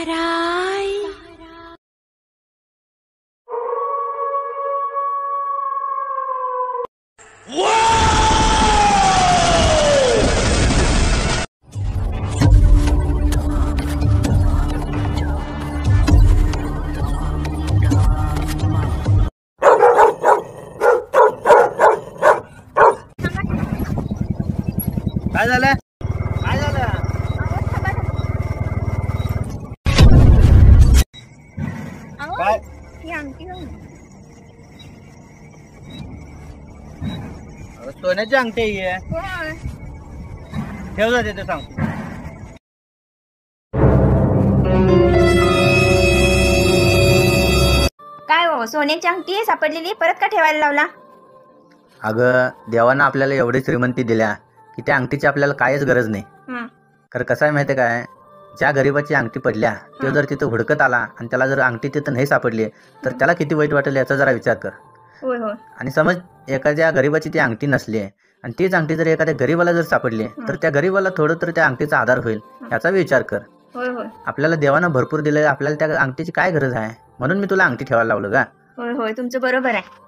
महाराज काय झालं? काय झालं? काय? सोन्याची अंगठी आहे. ठेव जाते ते सांगतो. काय हो, सोन्याची अंगठी सापडलेली परत का ठेवायला लावला? अगं, देवानं आपल्याला एवढी श्रीमंती दिल्या की त्या अंगठीची आपल्याला काहीच गरज नाही. खरं कसं आहे माहिती काय, ज्या गरीबाची अंगठी पडल्या तो जर तिथं हुडकत आला आणि त्याला जर अंगठी तिथं नाही सापडली तर त्याला किती वाईट वाटेल याचा जरा विचार कर. आणि समज एखाद्या गरीबाची ती अंगठी नसली आणि तीच अंगठी जर एखाद्या गरीबाला जर सापडली तर त्या गरीबाला थोडं तर त्या अंगठीचा आधार होईल याचा विचार कर. आपल्याला देवानं भरपूर दिलंय, आपल्याला त्या अंगठीची काय गरज आहे, म्हणून मी तुला अंगठी ठेवायला लावलं का. होय होय, तुमचं बरोबर आहे.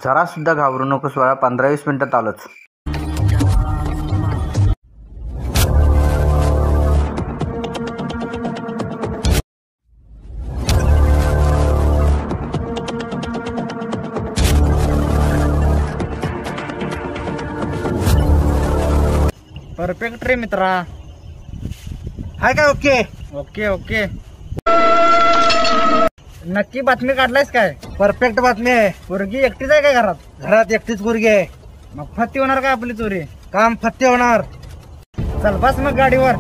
जरा सुद्धा घाबरू नको स्वरा, 15-20 मिनिटात आलोच. परफेक्ट रे मित्रा. हाय काय? Okay okay okay. नक्की बातमी काढलायस काय? परफेक्ट बातमी आहे. पोरगी एकटीच आहे काय घरात? घरात एकटीच पोरगी आहे. मग फत्ती होणार काय आपली चोरी? काम फत्ते होणार. चल बस मग गाडीवर.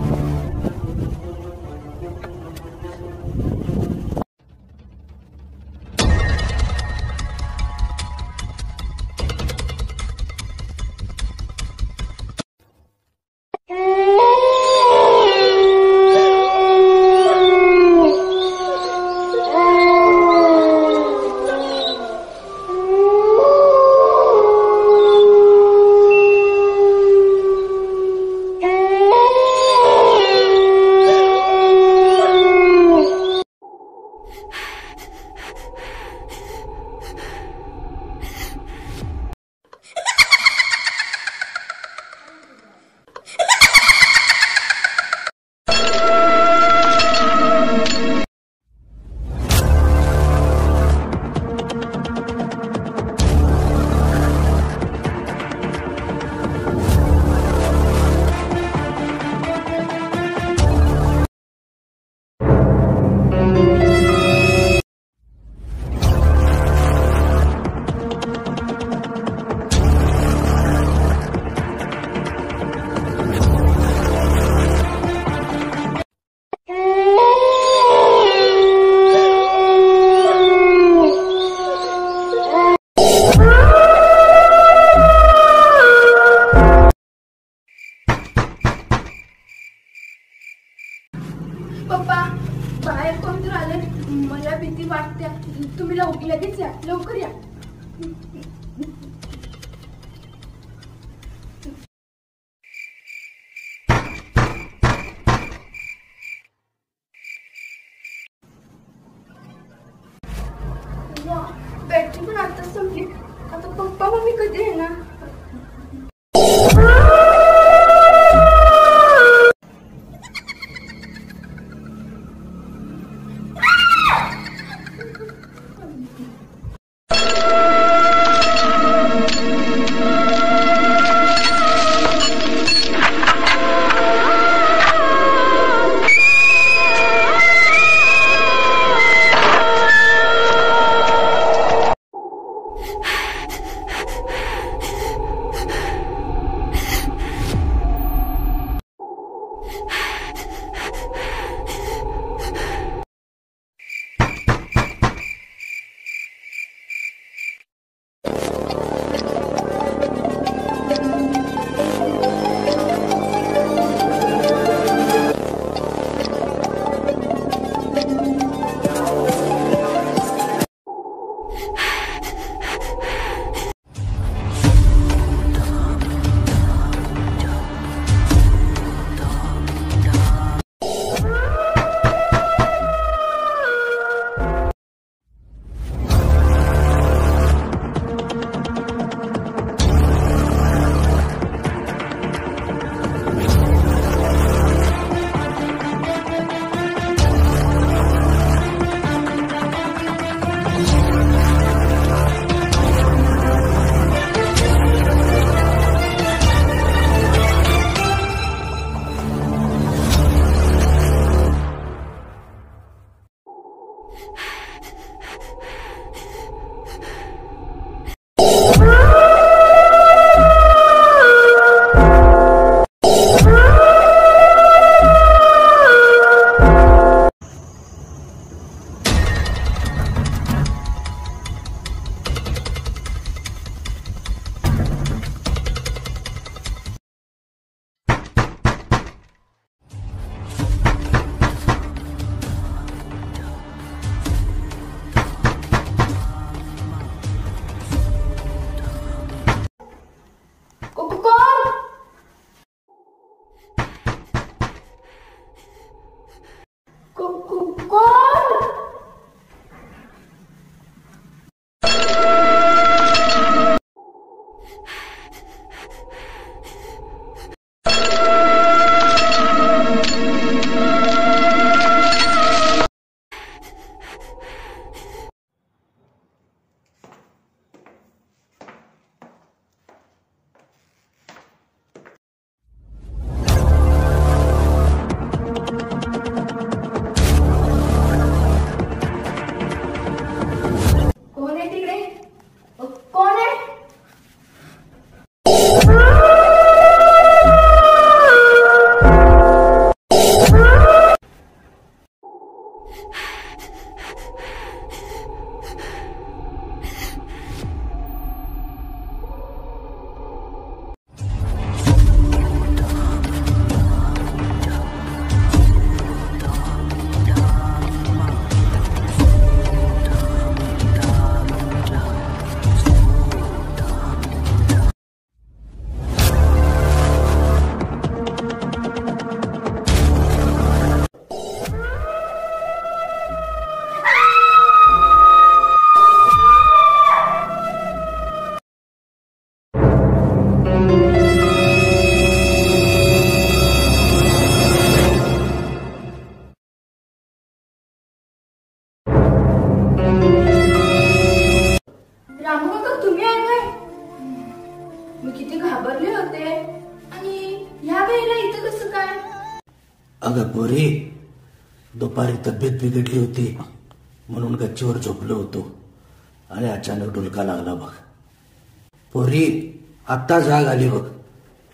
पप्पा, बाहेर कोणतरी आले, मला भीती वाटते. तुम्ही लगेच या, लवकर या. बॅटरी पण आता संपली. आता पप्पा मम्मी कधी येणार? घाबरले होते आणि ह्या वेळेला इथं कसं काय? अगं पोरी, दुपारी तब्येत बिघडली होती म्हणून गच्चीवर झोपलो होतो आणि अचानक डुलका लागला बघ. पोरी, आत्ता जाग आली बघ.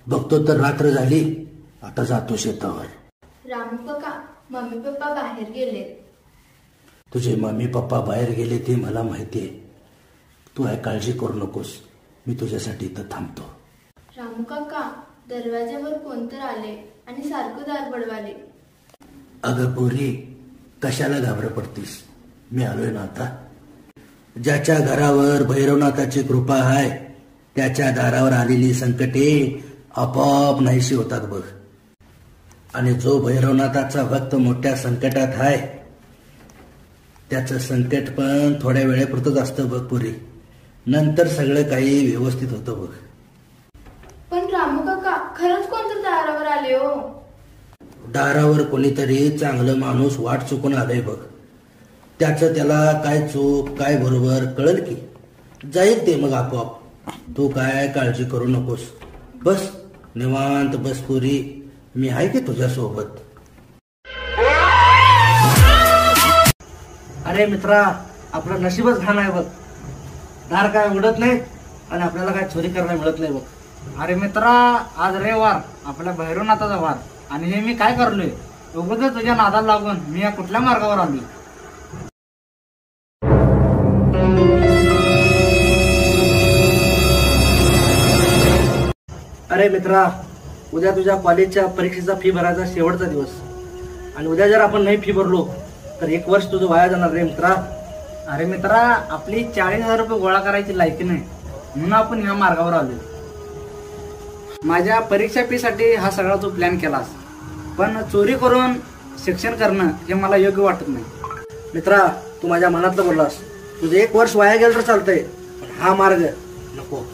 बघतो तर रात्र झाली. आता जातो शेतावर. रामू काका, मम्मी पप्पा बाहेर गेले. तुझे मम्मी पप्पा बाहेर गेले ते मला माहिती आहे. तू काय काळजी करू नकोस. मी तुझ्यासाठी इथं थांबतो. रामू काका, दरवाज्यावर कोणतर आले आणि सारखं दार बडवाले. अगं पोरी, कशाला घाबर पडतीस? मी आलोय ना आता. ज्याच्या घरावर भैरवनाथाची कृपा आहे त्याच्या दारावर आलेली संकटे आपोआप नाहीशी होतात बघ. आणि जो भैरवनाथाचा भक्त मोठ्या संकटात आहे त्याचं संकट पण थोड्या वेळेपुरतंच असतं बघ पोरी. नंतर सगळं काही व्यवस्थित होतं बघ. पण रामू काका, खरंच कोणतर दारावर आले हो. दारावर कोणीतरी चांगलं माणूस वाट चुकून आलंय बघ. त्याचं त्याला काय चूक काय बरोबर कळल की. जाईल ते मग आपोआप. तू काय काळजी करू नकोस. बस निवांत बस पोरी. मी आहे की तुझ्या सोबत. अरे मित्रा, आपलं नशीबच घाण आहे बघ. दार काय उघडत नाही आणि आपल्याला काय चोरी करायला मिळत नाही बघ. अरे मित्रा, आज रविवार, आपल्या भैरवनाथाचा वार, आणि हे मी काय करलोय? उगाच तुझ्या नादाला लागून मी या कुठल्या मार्गावर आलोय? अरे मित्रा, उद्या तुझ्या कॉलेजच्या परीक्षेचा फी भरायचा शेवटचा दिवस, आणि उद्या जर आपण नाही फी भरलो तर 1 वर्ष तुझं वाया जाणार रे मित्रा. अरे मित्रा, आपली 40,000 रुपये गोळा करायची लायकी नाही म्हणून आपण ह्या मार्गावर आलो. माझ्या परीक्षा फी साठी हा सगळा तू प्लॅन केलास, पण चोरी करून शिक्षण करणं हे मला योग्य वाटत नाही. मित्रा, तू माझ्या मनातलं बोललास. तुझं 1 वर्ष वाया गेलं तर चालतंय, पण हा मार्ग नको.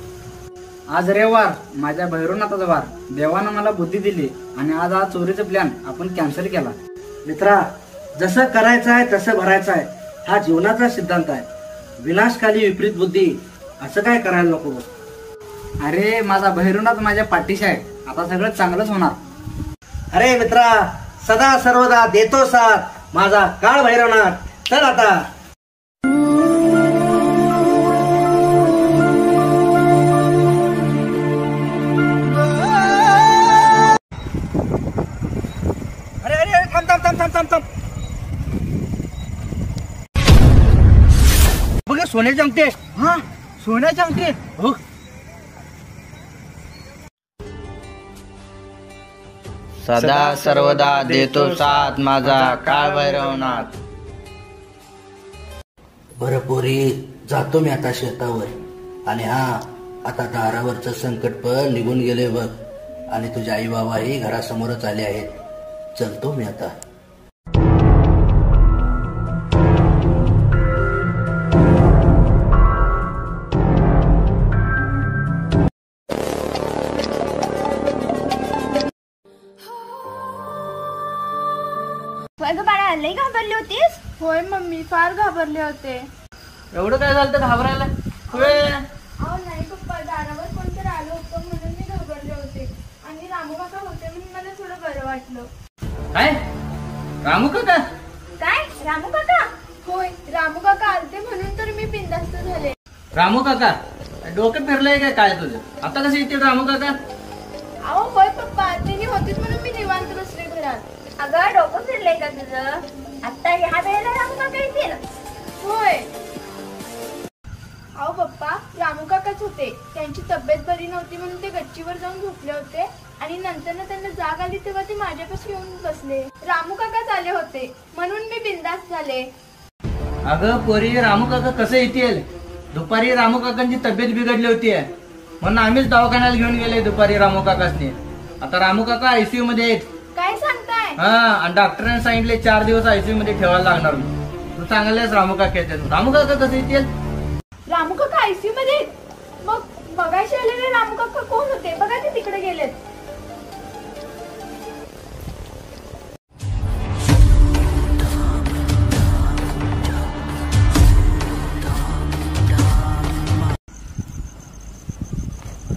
आज रविवार, माझ्या भैरवनाथाचा वार, देवानं मला बुद्धी दिली आणि आज हा चोरीचा प्लॅन आपण कॅन्सल केला. मित्रा, जसं करायचं आहे तसं भरायचं आहे, हा जीवनाचा सिद्धांत आहे. विनाशकाली विपरीत बुद्धी असं काय करायला नको. अरे माझा भैरवनाथ माझ्या पाठीशी आहे, आता सगळं चांगलंच होणार. अरे मित्रा, सदा सर्वदा देतो साथ माझा काळ भैरवनाथ. चल आता. अरे अरे अरे, थांब थांब थांब थांब थांब थांब. बघ, सोन्याची अंगठी आहे. हा, सोन्याची अंगठी आहे. हो. सदा सर्वदा देतो साथ माझा काळ भैरवनाथ. बरं पोरी, जातो मी आता शेतावर. आणि हा, आता दारावरचं संकट पण निघून गेले बघ. आणि तुझे आई बाबाही घरासमोरच आले आहेत. चलतो मी आता. अगं बाळा, लई घाबरली होतीस? होय मम्मी, फार घाबरले होते. एवढं काय झालं तर घाबरायला? अहो नाही पप्पा, दारावर कोणतरी आलं होतं म्हणून मी घाबरले होते. आणि रामू काका होते म्हणून मला थोडं बरं वाटलं. काय? रामू काका? काय रामू काका? होय, रामू काका आलते म्हणून तर मी बिनधास्त झाले. रामू काका? डोकं फिरलंय काय तुझं? आता कसं येतील रामू काका? अहो होय पप्पा, त्यांनी होतीच म्हणून मी निवांत बसले घरात. अगं डोकं फिरलंय का तुझं? आता ह्या वेळेला रामू काका येतील? होय. अहो पप्पा, रामू काकाच होते. त्यांची तब्येत बरी नव्हती म्हणून ते गच्चीवर जाऊन झोपले होते, आणि नंतर त्यांना जाग आली तेव्हा ते माझ्यापाशी येऊन बसले. रामू काकाच आले होते म्हणून मी बिनधास्त झाले. अगं पोरी, रामू काका कसं येतील? दुपारी रामू काकांची तब्येत बिघडली होती म्हणून आम्हीच दवाखान्याला घेऊन गेले दुपारी रामू काकासनी. आता रामू काका आयसीयू मध्ये आहेत. काय सांगताय? हा, आणि डॉक्टरांनी सांगितले 4 दिवस आयसीयू मध्ये ठेवायला लागणार. तू चांगलेच रामू काका येतात. रामू काका कसं येतील? रामू काका आयसीयू मध्ये? मग बघायचे आलेले रामू काका कोण होते? बघा ते तिकडे गेलेत.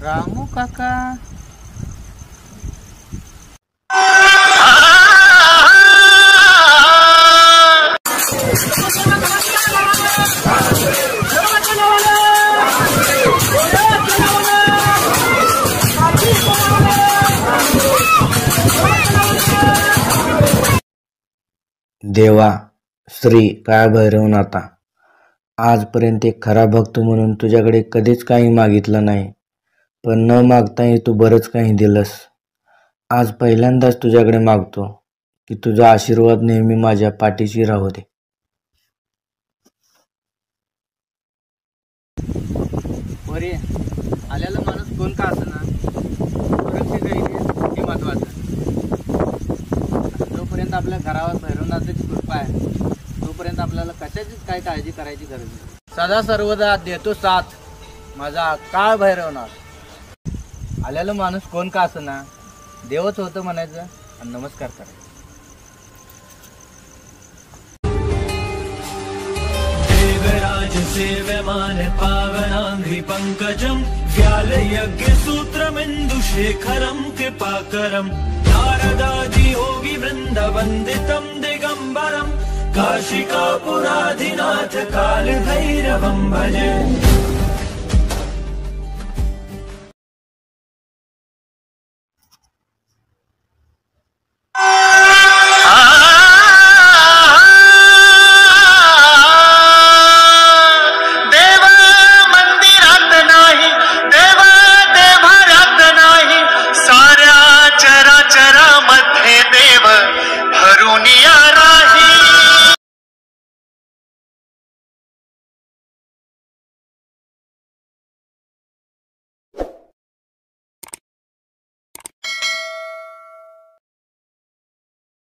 रामू काका. देवा श्री काळ भैरवनाथा, आजपर्यंत एक खरा भक्त म्हणून तुझ्याकडे कधीच काही मागितलं नाही, पण न मागताही तू बरंच काही दिलंस. आज पहिल्यांदाच तुझ्याकडे मागतो की तुझा आशीर्वाद नेहमी माझ्या पाठीशी राहू दे. पोरी, आलेला माणूस कोण का असना सुरक्षित राहील हे महत्वाचं. जोपर्यंत आपल्या घरावर भैरवनाथाची कृपा आहे तोपर्यंत आपल्याला कशाचीच काय काळजी करायची गरज नाही. सदा सर्वदा देतो साथ माझा काळ भैरवनाथ. आलेला माणूस कोण का असना देवच होतं म्हणायचं आणि नमस्कार करायचं. देवराज सेव्यमान पावनांघ्रि पंकजं व्याल यज्ञ सूत्रमिन्दुशेखरं कृपाकरं नारदादि योगी वृंद वंदितं दिगंबरं काशिकापुराधिनाथ काल भैरवं भजे.